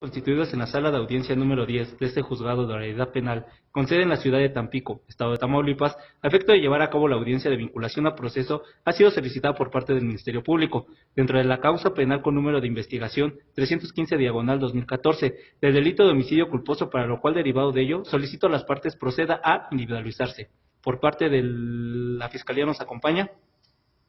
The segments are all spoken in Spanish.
Constituidos en la Sala de Audiencia número 10 de este Juzgado de Oralidad Penal, con sede en la ciudad de Tampico, Estado de Tamaulipas, a efecto de llevar a cabo la audiencia de vinculación a proceso, ha sido solicitada por parte del Ministerio Público, dentro de la causa penal con número de investigación 315/2014, del delito de homicidio culposo, para lo cual, derivado de ello, solicito a las partes proceda a individualizarse. Por parte de la Fiscalía nos acompaña.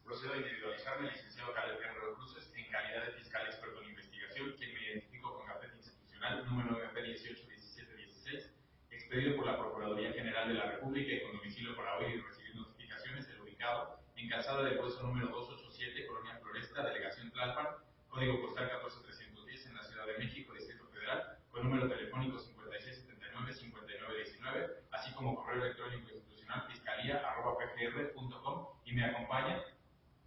Procedo a individualizarme, licenciado Alejandro Cruces, en calidad de fiscal experto en investigación, quien me identifico con carpeta institucional número MP 181716, expedido por la Procuraduría General de la República y con domicilio para oír y recibir notificaciones, el ubicado en Calzada del Hueso número 287, Colonia Floresta, Delegación Tlalpan, código postal 14310, en la Ciudad de México, Distrito Federal, con número telefónico 5679-5919, así como correo electrónico institucional fiscalía@pgr.com, y me acompaña.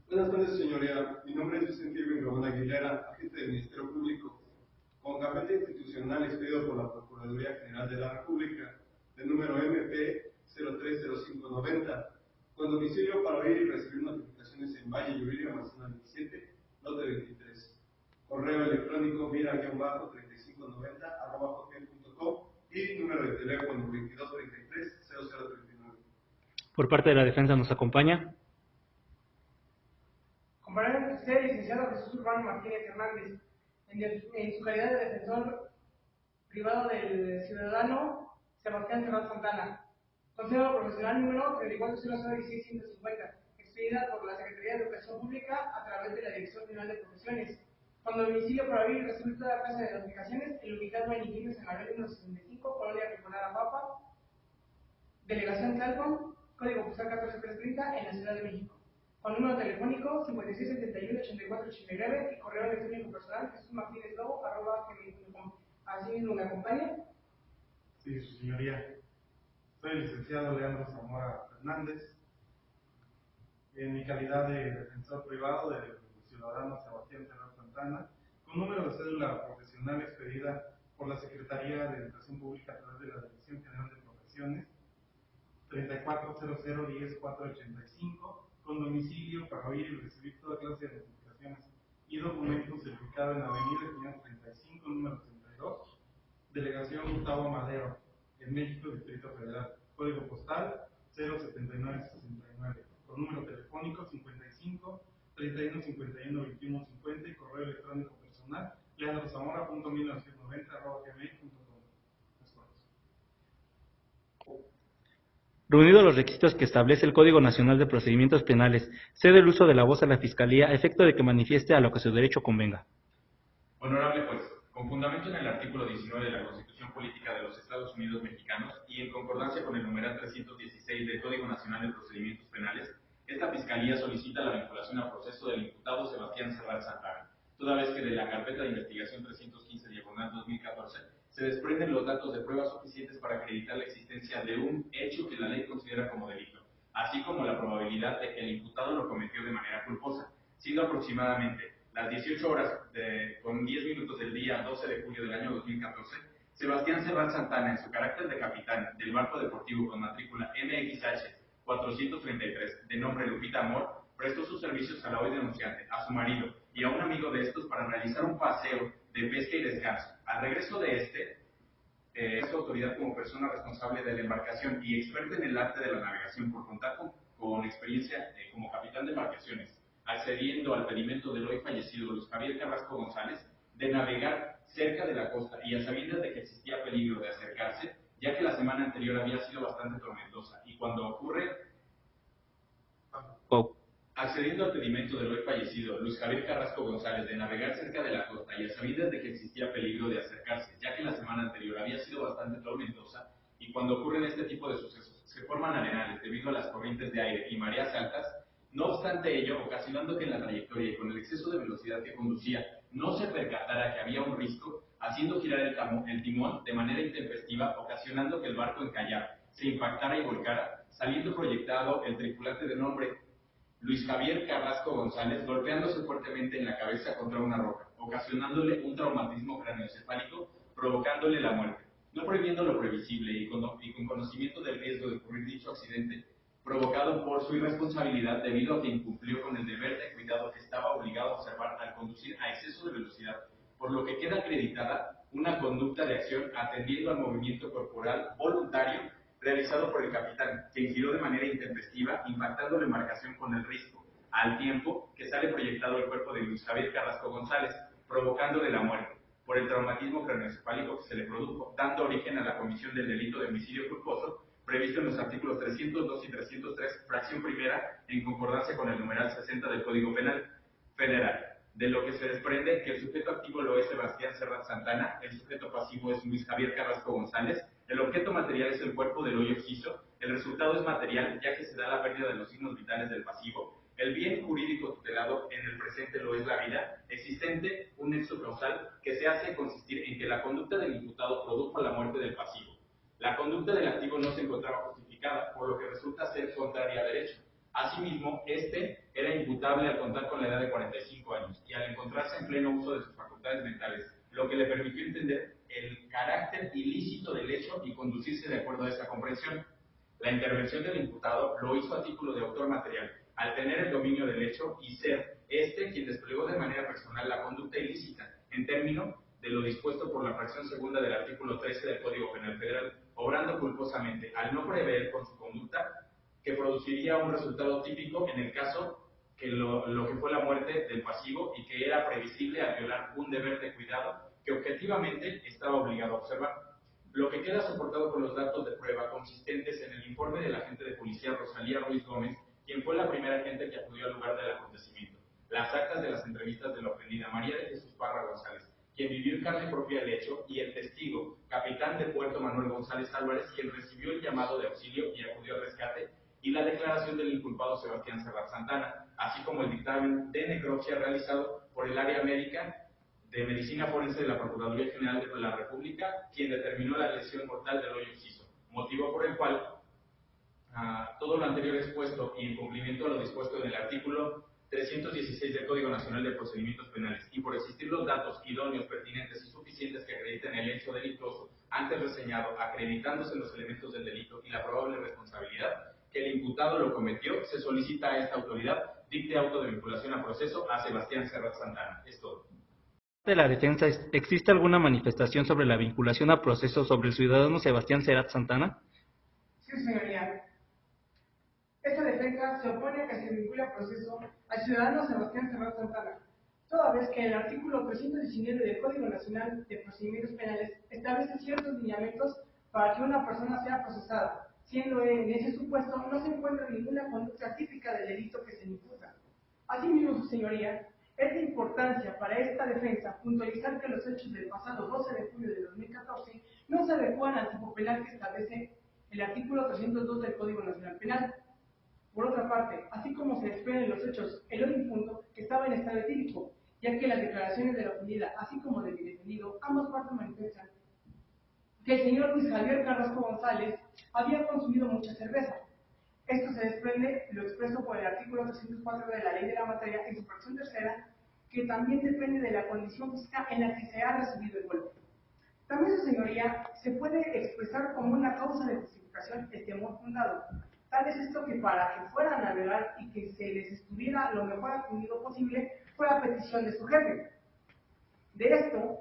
Buenas tardes, señoría. Mi nombre es Vicente Ramón Aguilera, agente del Ministerio Público, con carpeta institucional expedido por la Procuraduría General de la República, de número MP 030590, con domicilio para oír y recibir notificaciones en Valle Lluvia, Manzana 27, lote 23. Correo electrónico mira-3590@hotmail.com y número de teléfono 2233-0039. Por parte de la defensa nos acompaña. Comparado con usted, licenciado Jesús Urbano Martínez Hernández, en su calidad de defensor privado del ciudadano Sebastián Serrat Santana. Concedo profesional número 34001650, expedida por la Secretaría de Educación Pública a través de la Dirección General de Profesiones, con domicilio para abrir y recibir toda clase de notificaciones, el ubicado en Iquitos, en la avenida número 65, Colonia Riconada Papa, Delegación Tlalpan, código postal 14330, en la Ciudad de México, con número telefónico 5671-8489 y correo electrónico personal jesusmartinezlobo@gmail.com. Así mismo me acompaña. Sí, su señoría. Soy el licenciado Leandro Zamora Fernández, en mi calidad de defensor privado del ciudadano Sebastián Serrat Santana, con número de cédula profesional expedida por la Secretaría de Educación Pública a través de la Dirección General de Profesiones 340010-485, con domicilio para oír y recibir toda clase de notificaciones y documentos, certificado en Avenida 535, número 32, Delegación Gustavo Madero, en México, Distrito Federal, código postal 07969, con número telefónico 55 31 51 21 50 y correo electrónico personal leandrozamora.1990@gmail.com. Reunidos los requisitos que establece el Código Nacional de Procedimientos Penales, cede el uso de la voz a la Fiscalía a efecto de que manifieste a lo que su derecho convenga. Honorable juez, con fundamento en el artículo 19 de la Constitución Política de los Estados Unidos Mexicanos y en concordancia con el numeral 316 del Código Nacional de Procedimientos Penales, esta Fiscalía solicita la vinculación a proceso del imputado Sebastián Serrat Santana, toda vez que de la carpeta de investigación 315/2014 se desprenden los datos de pruebas suficientes para acreditar la existencia de un hecho que la ley considera como delito, así como la probabilidad de que el imputado lo cometió de manera culposa, siendo aproximadamente las 18 horas con 10 minutos del día 12 de julio del año 2014, Sebastián Serrat Santana, en su carácter de capitán del barco deportivo con matrícula MXH 433, de nombre Lupita Amor, prestó sus servicios a la hoy denunciante, a su marido y a un amigo de estos para realizar un paseo de pesca y descanso. Al regreso de su autoridad como persona responsable de la embarcación y experta en el arte de la navegación por contar con experiencia como capitán de embarcaciones, accediendo al pedimento del hoy fallecido Luis Javier Carrasco González de navegar cerca de la costa y a sabiendas de que existía peligro de acercarse, ya que la semana anterior había sido bastante tormentosa, y cuando ocurre, accediendo al pedimento del hoy fallecido Luis Javier Carrasco González de navegar cerca de la costa y a sabiendas de que existía peligro de acercarse, ya que la semana anterior había sido bastante tormentosa, y cuando ocurren este tipo de sucesos se forman arenales debido a las corrientes de aire y mareas altas. No obstante ello, ocasionando que en la trayectoria y con el exceso de velocidad que conducía no se percatara que había un risco, haciendo girar el timón de manera intempestiva, ocasionando que el barco encallara, se impactara y volcara, saliendo proyectado el tripulante de nombre Luis Javier Carrasco González, golpeándose fuertemente en la cabeza contra una roca, ocasionándole un traumatismo craneoencefálico, provocándole la muerte. No previendo lo previsible y con conocimiento del riesgo de ocurrir dicho accidente, provocado por su irresponsabilidad debido a que incumplió con el deber de cuidado que estaba obligado a observar al conducir a exceso de velocidad, por lo que queda acreditada una conducta de acción atendiendo al movimiento corporal voluntario realizado por el capitán, quien giró de manera intempestiva, impactando la embarcación con el risco, al tiempo que sale proyectado el cuerpo de Luis Javier Carrasco González, provocándole la muerte por el traumatismo craneoencefálico que se le produjo, dando origen a la comisión del delito de homicidio culposo previsto en los artículos 302 y 303, fracción primera, en concordancia con el numeral 60 del Código Penal Federal, de lo que se desprende que el sujeto activo lo es Sebastián Serrat Santana, el sujeto pasivo es Luis Javier Carrasco González, el objeto material es el cuerpo del hoyo occiso, el resultado es material ya que se da la pérdida de los signos vitales del pasivo, el bien jurídico tutelado en el presente lo es la vida, existente un nexo causal que se hace consistir en que la conducta del imputado produjo la muerte del pasivo. La conducta del activo no se encontraba justificada, por lo que resulta ser contraria a derecho. Asimismo, este era imputable al contar con la edad de 45 años y al encontrarse en pleno uso de sus facultades mentales, lo que le permitió entender el carácter ilícito del hecho y conducirse de acuerdo a esa comprensión. La intervención del imputado lo hizo a título de autor material, al tener el dominio del hecho y ser este quien desplegó de manera personal la conducta ilícita, en términos de lo dispuesto por la fracción segunda del artículo 13 del Código Penal Federal, obrando culposamente, al no prever con su conducta que produciría un resultado típico en el caso que lo que fue la muerte del pasivo y que era previsible al violar un deber de cuidado que objetivamente estaba obligado a observar. Lo que queda soportado con los datos de prueba consistentes en el informe del agente de policía Rosalía Ruiz Gómez, quien fue la primera agente que acudió al lugar del acontecimiento, las actas de las entrevistas de la ofendida María de Jesús Parra González, quien vivió en carne propia el hecho, y el testigo, capitán de puerto Manuel González Álvarez, quien recibió el llamado de auxilio y acudió al rescate, y la declaración del inculpado Sebastián Serrat Santana, así como el dictamen de necropsia realizado por el área médica de Medicina Forense de la Procuraduría General de la República, quien determinó la lesión mortal del hoyo occiso, motivo por el cual todo lo anterior expuesto y en cumplimiento a lo dispuesto en el artículo 316 del Código Nacional de Procedimientos Penales y por existir los datos idóneos, pertinentes y suficientes que acrediten el hecho delictuoso antes reseñado, acreditándose los elementos del delito y la probable responsabilidad que el imputado lo cometió, se solicita a esta autoridad dicte auto de vinculación a proceso a Sebastián Serrat Santana. Es todo. De la defensa, ¿existe alguna manifestación sobre la vinculación a proceso sobre el ciudadano Sebastián Serrat Santana? Sí, señoría. Esta defensa se opone a que se vincule a proceso al ciudadano Sebastián Serrat Santana, toda vez que el artículo 319 del Código Nacional de Procedimientos Penales establece ciertos lineamientos para que una persona sea procesada, siendo en ese supuesto no se encuentra ninguna conducta típica del delito que se le imputa. Asimismo, su señoría, es de importancia para esta defensa puntualizar que los hechos del pasado 12 de julio de 2014 no se adecuan al tipo penal que establece el artículo 302 del Código Nacional Penal. Por otra parte, así como se desprende de los hechos, el hoy difunto que estaba en estado etílico, ya que las declaraciones de la ofendida, así como de mi defendido, ambas partes manifiestan que el señor Luis Javier Carrasco González había consumido mucha cerveza. Esto se desprende lo expreso por el artículo 304 de la Ley de la Materia en su fracción tercera, que también depende de la condición física en la que se ha recibido el golpe. También, su señoría, se puede expresar como una causa de justificación el temor fundado. Tal es esto que para que fueran a navegar y que se les estuviera lo mejor atendido posible fue a petición de su jefe. De esto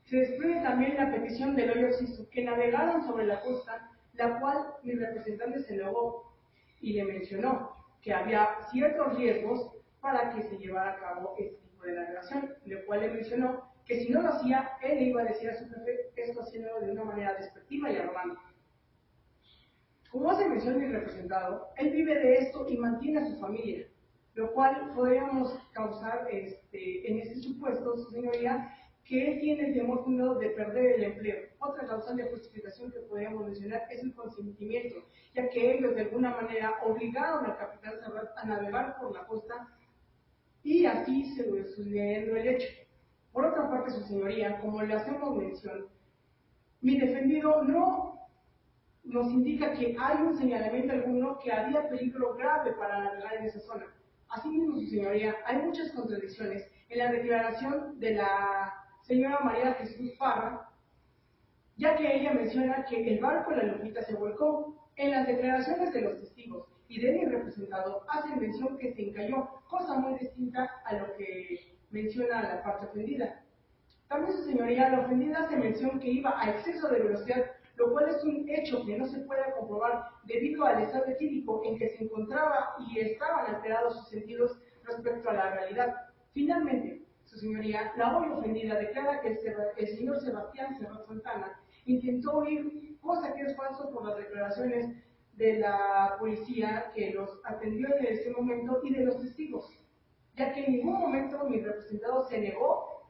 se desprende también la petición del hoyo occiso, que navegaron sobre la costa, la cual mi representante se negó y le mencionó que había ciertos riesgos para que se llevara a cabo este tipo de navegación, lo cual le mencionó que si no lo hacía, él le iba a decir a su jefe esto haciéndolo de una manera despectiva y arrogante. Como hace mención mi representado, él vive de esto y mantiene a su familia, lo cual podríamos causar en ese supuesto, su señoría, que él tiene el temor fundado de perder el empleo. Otra causal de justificación que podríamos mencionar es el consentimiento, ya que ellos de alguna manera obligaron al capitán Serrat a navegar por la costa y así se sucediendo el hecho. Por otra parte, su señoría, como le hacemos mención, mi defendido no nos indica que hay un señalamiento alguno que había peligro grave para navegar en esa zona. Asimismo, su señoría, hay muchas contradicciones en la declaración de la señora María Jesús Parra, ya que ella menciona que el barco de la Lupita se volcó. En las declaraciones de los testigos y de mi representado hacen mención que se encalló, cosa muy distinta a lo que menciona la parte ofendida. También, su señoría, la ofendida se menciona que iba a exceso de velocidad, lo cual es un hecho que no se puede comprobar debido al estado etílico en que se encontraba y estaban alterados sus sentidos respecto a la realidad. Finalmente, su señoría, la hoy ofendida declara que el señor Sebastián Serrat Santana intentó huir, cosa que es falso por las declaraciones de la policía que los atendió en ese momento y de los testigos, ya que en ningún momento mi representado se negó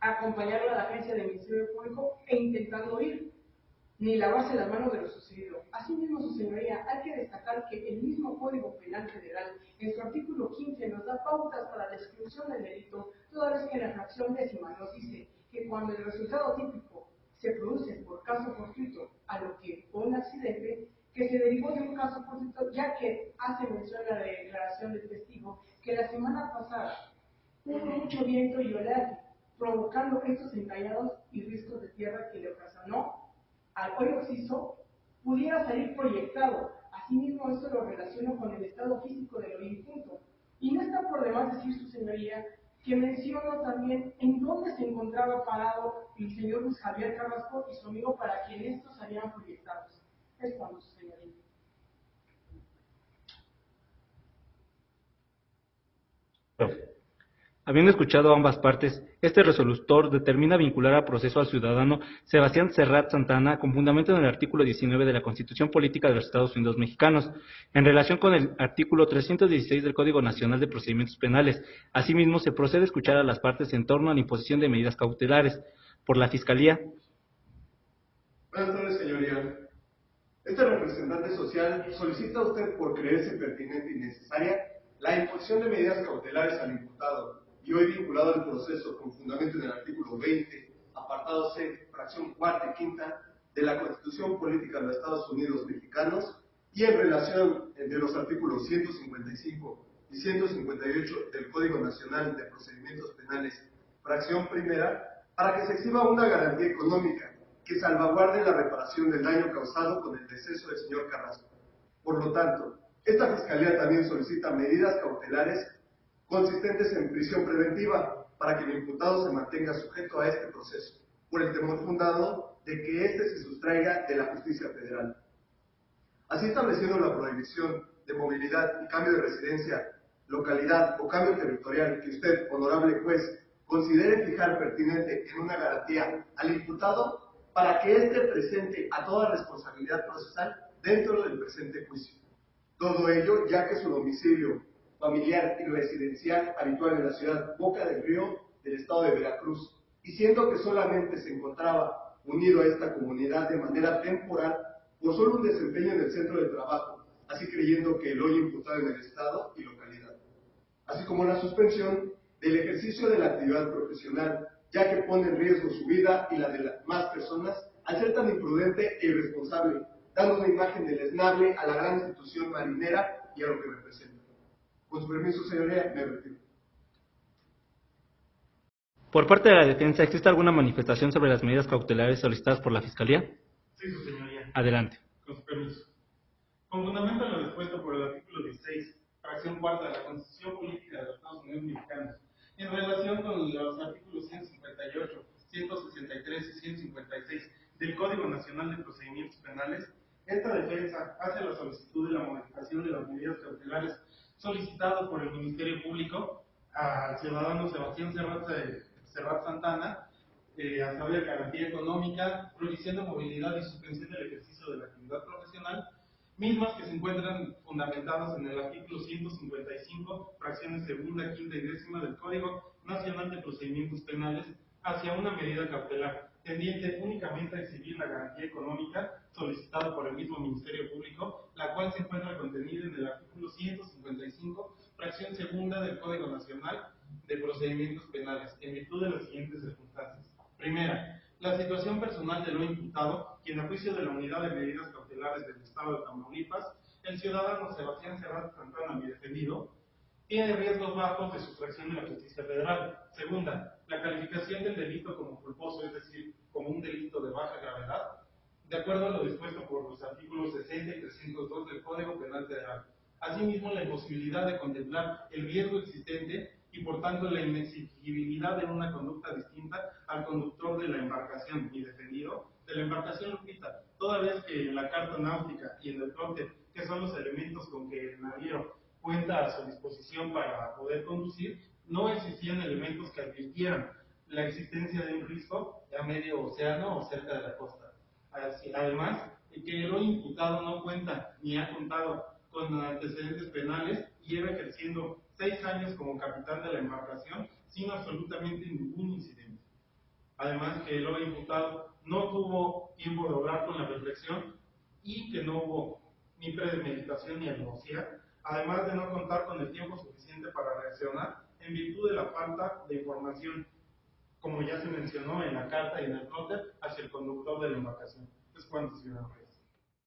a acompañarlo a la agencia del Ministerio Público e intentando huir, ni lavarse las manos de lo sucedido. Asimismo, su señoría, hay que destacar que el mismo Código Penal Federal, en su artículo 15, nos da pautas para la exclusión del delito, toda vez que en la fracción 10ª nos dice que cuando el resultado típico se produce por caso fortuito, a lo que fue un accidente, que se derivó de un caso fortuito, ya que hace mención a la declaración del testigo que la semana pasada hubo mucho viento y oleaje, provocando estos encallados y riscos de tierra que le ocasionó al hoyo oxiso pudiera salir proyectado. Asimismo, esto lo relaciono con el estado físico del hoyo difunto. Y no está por demás decir, su señoría, que menciono también en dónde se encontraba parado el señor Luis Javier Carrasco y su amigo para quien estos salieran proyectados. Es cuando, su señoría. Habiendo escuchado ambas partes, este resolutor determina vincular a proceso al ciudadano Sebastián Serrat Santana con fundamento en el artículo 19 de la Constitución Política de los Estados Unidos Mexicanos, en relación con el artículo 316 del Código Nacional de Procedimientos Penales. Asimismo, se procede a escuchar a las partes en torno a la imposición de medidas cautelares. Por la Fiscalía. Buenas tardes, señoría. Este representante social solicita a usted, por creerse pertinente y necesaria, la imposición de medidas cautelares al imputado y hoy vinculado al proceso con fundamento en el artículo 20, apartado C, fracción 4 y 5 de la Constitución Política de los Estados Unidos Mexicanos y en relación de los artículos 155 y 158 del Código Nacional de Procedimientos Penales, fracción primera, para que se exhiba una garantía económica que salvaguarde la reparación del daño causado con el deceso del señor Carrasco. Por lo tanto, esta Fiscalía también solicita medidas cautelares consistentes en prisión preventiva para que el imputado se mantenga sujeto a este proceso, por el temor fundado de que éste se sustraiga de la justicia federal. Así estableciendo la prohibición de movilidad y cambio de residencia, localidad o cambio territorial que usted, honorable juez, considere fijar pertinente en una garantía al imputado para que éste presente a toda responsabilidad procesal dentro del presente juicio. Todo ello ya que su domicilio familiar y residencial habitual en la ciudad Boca del Río del estado de Veracruz, y siendo que solamente se encontraba unido a esta comunidad de manera temporal por solo un desempeño en el centro de trabajo, así creyendo que el hoy imputado en el estado y localidad, así como la suspensión del ejercicio de la actividad profesional, ya que pone en riesgo su vida y la de las demás personas al ser tan imprudente e irresponsable, dando una imagen deleznable a la gran institución marinera y a lo que representa. Con su permiso, señoría, me retiro. Por parte de la defensa, ¿existe alguna manifestación sobre las medidas cautelares solicitadas por la Fiscalía? Sí, su señoría. Adelante. Con su permiso. Con fundamento en lo dispuesto por el artículo 16, fracción 4 de la Constitución Política de los Estados Unidos Mexicanos, en relación con los artículos 158, 163 y 156 del Código Nacional de Procedimientos Penales, esta defensa hace la solicitud de la modificación de las medidas cautelares solicitado por el Ministerio Público al ciudadano Sebastián Serrat Santana, a saber, garantía económica, prohibición de movilidad y suspensión del ejercicio de la actividad profesional, mismas que se encuentran fundamentadas en el artículo 155, fracciones segunda, quinta y décima del Código Nacional de Procedimientos Penales, hacia una medida cautelar, tendiente únicamente a exhibir la garantía económica solicitada por el mismo Ministerio Público, la cual se encuentra contenida en el artículo 155, fracción segunda del Código Nacional de Procedimientos Penales, en virtud de las siguientes circunstancias. Primera, la situación personal del hoy imputado, quien a juicio de la Unidad de Medidas Cautelares del Estado de Tamaulipas, el ciudadano Sebastián Serrat Santana, mi defendido, tiene riesgos bajos de sustracción de la justicia federal. Segunda, la calificación del delito como culposo, es decir, como un delito de baja gravedad, de acuerdo a lo dispuesto por los artículos 60 y 302 del Código Penal Federal. Asimismo, la imposibilidad de contemplar el riesgo existente y por tanto la inexigibilidad de una conducta distinta al conductor de la embarcación y defendido de la embarcación Lupita, toda vez que en la carta náutica y en el trote, que son los elementos con que el navío cuenta a su disposición para poder conducir, no existían elementos que advirtieran la existencia de un risco a medio océano o cerca de la costa. Además, que el hoy imputado no cuenta ni ha contado con antecedentes penales y lleva ejerciendo 6 años como capitán de la embarcación sin absolutamente ningún incidente. Además, que el hoy imputado no tuvo tiempo de obrar con la reflexión y que no hubo ni premeditación ni alevosía, además de no contar con el tiempo suficiente para reaccionar en virtud de la falta de información, como ya se mencionó en la carta y en el trote, hacia el conductor de la embarcación. Es cuanto, señor juez.